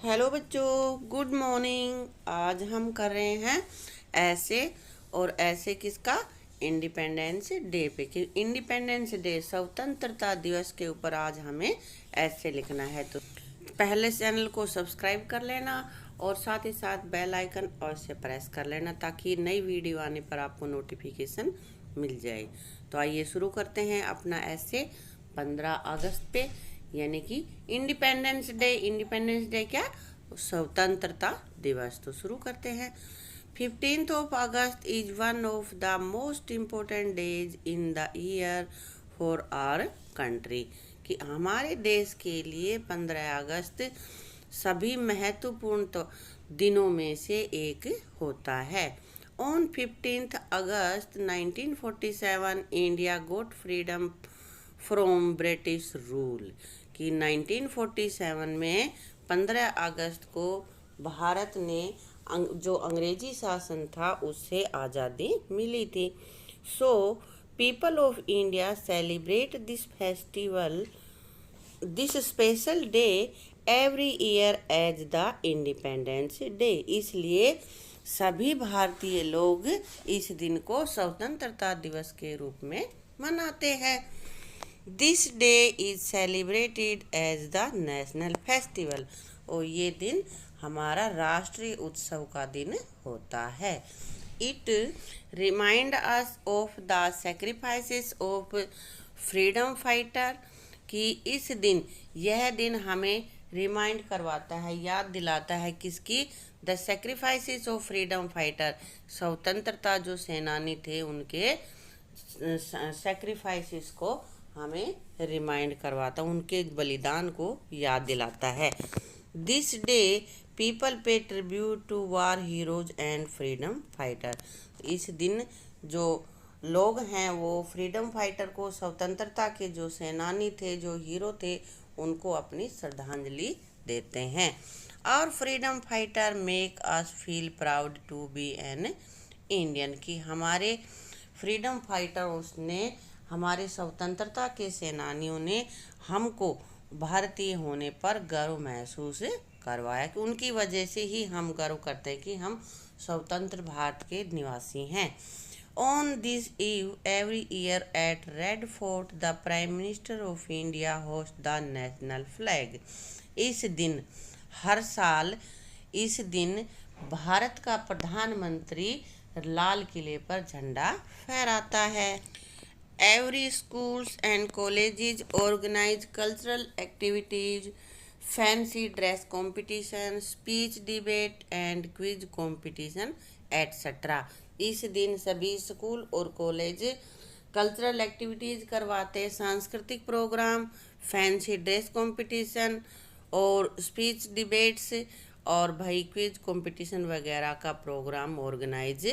Hello बच्चों, good morning. आज हम कर रहे हैं ऐसे और ऐसे किसका इंडिपेंडेंस डे पे कि इंडिपेंडेंस डे स्वतंत्रता दिवस के ऊपर आज हमें ऐसे लिखना है। तो पहले चैनल को सब्सक्राइब कर लेना और साथ ही साथ बेल आइकन और से प्रेस कर लेना ताकि नई वीडियो आने पर आपको नोटिफिकेशन मिल जाए। तो आइए शुरू करते हैं अपना ऐसे 15 अगस्त पे यानी कि इंडिपेंडेंस डे। इंडिपेंडेंस डे क्या? स्वतंत्रता दिवस। तो शुरू करते हैं। 15th of August is one of the most important days in the year for our country। कि हमारे देश के लिए 15 अगस्त सभी महत्वपूर्ण तो दिनों में से एक होता है। On 15th August 1947 India got freedom from British rule. कि 1947 में 15 अगस्त को भारत ने जो अंग्रेजी शासन था उससे आज़ादी मिली थी। So people of India celebrate this special day every year as the Independence Day. इसलिए सभी भारतीय लोग इस दिन को स्वतंत्रता दिवस के रूप में मनाते हैं। This day is celebrated as the national festival. और ये दिन हमारा राष्ट्रीय उत्सव का दिन होता है। It remind us of the sacrifices of freedom fighter. कि इस दिन यह दिन हमें रिमाइंड करवाता है, याद दिलाता है किसकी? The sacrifices of freedom fighter. स्वतंत्रता जो सेनानी थे उनके सेक्रीफाइसेस को हमें रिमाइंड करवाता, उनके बलिदान को याद दिलाता है। This day people pay tribute to war heroes and freedom fighter. इस दिन जो लोग हैं वो फ्रीडम फाइटर को, स्वतंत्रता के जो सेनानी थे, जो हीरो थे, उनको अपनी श्रद्धांजलि देते हैं। और freedom fighter make us feel proud to be an Indian. की हमारे फ्रीडम फाइटर उसने हमारे स्वतंत्रता के सेनानियों ने हमको भारतीय होने पर गर्व महसूस करवाया कि उनकी वजह से ही हम गर्व करते हैं कि हम स्वतंत्र भारत के निवासी हैं। On this eve every year at Red Fort the prime minister of India host the national flag. इस दिन हर साल इस दिन भारत का प्रधानमंत्री लाल किले पर झंडा फहराता है। Every schools and colleges organize cultural activities, fancy dress competition, speech debate and quiz competition, etc. इस दिन सभी स्कूल और कॉलेज कल्चरल एक्टिविटीज़ करवाते, सांस्कृतिक प्रोग्राम, फैंसी ड्रेस कंपटीशन और स्पीच डिबेट्स और भाई क्विज कंपटीशन वगैरह का प्रोग्राम ऑर्गेनाइज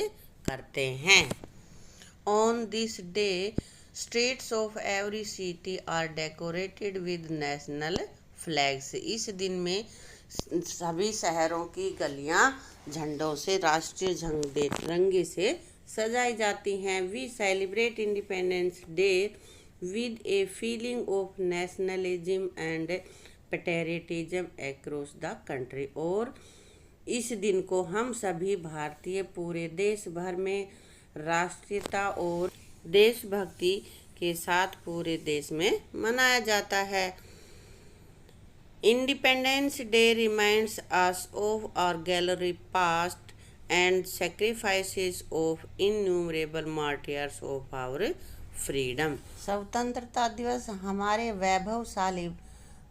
करते हैं। On this day streets of every city are decorated with national flags। इस दिन में सभी शहरों की गलियां झंडों से, राष्ट्रीय झंडे तिरंगे से सजाई जाती हैं। We celebrate Independence Day with a feeling of nationalism and patriotism across the country. और इस दिन को हम सभी भारतीय पूरे देश भर में राष्ट्रीयता और देशभक्ति के साथ पूरे देश में मनाया जाता है। Independence Day reminds us of our gallery past and sacrifices of innumerable martyrs of our freedom. स्वतंत्रता दिवस हमारे वैभवशाली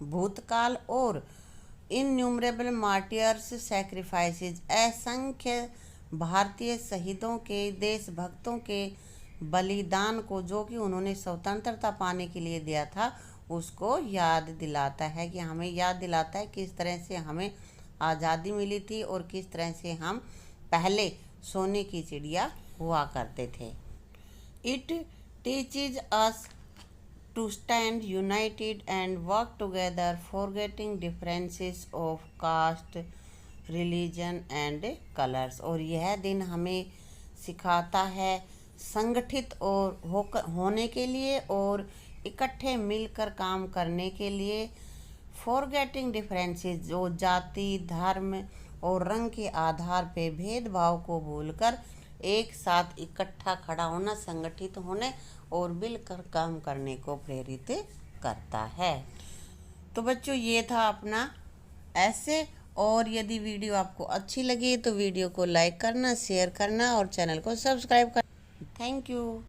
भूतकाल और इन्यूमरेबल मार्टियर्स सेक्रीफाइसेस, असंख्य भारतीय शहीदों के, देशभक्तों के बलिदान को जो कि उन्होंने स्वतंत्रता पाने के लिए दिया था, उसको याद दिलाता है। कि हमें याद दिलाता है किस तरह से हमें आज़ादी मिली थी और किस तरह से हम पहले सोने की चिड़िया हुआ करते थे। It teaches us to stand united and work together forgetting differences of caste, religion and colours. और यह दिन हमें सिखाता है संगठित और होने के लिए और इकट्ठे मिलकर काम करने के लिए, फॉरगेटिंग डिफरेंसेस, जो जाति, धर्म और रंग के आधार पे भेदभाव को भूलकर एक साथ इकट्ठा खड़ा होना, संगठित होने और मिलकर काम करने को प्रेरित करता है। तो बच्चों, ये था अपना ऐसे। और यदि वीडियो आपको अच्छी लगी तो वीडियो को लाइक करना, शेयर करना और चैनल को सब्सक्राइब करना। Thank you.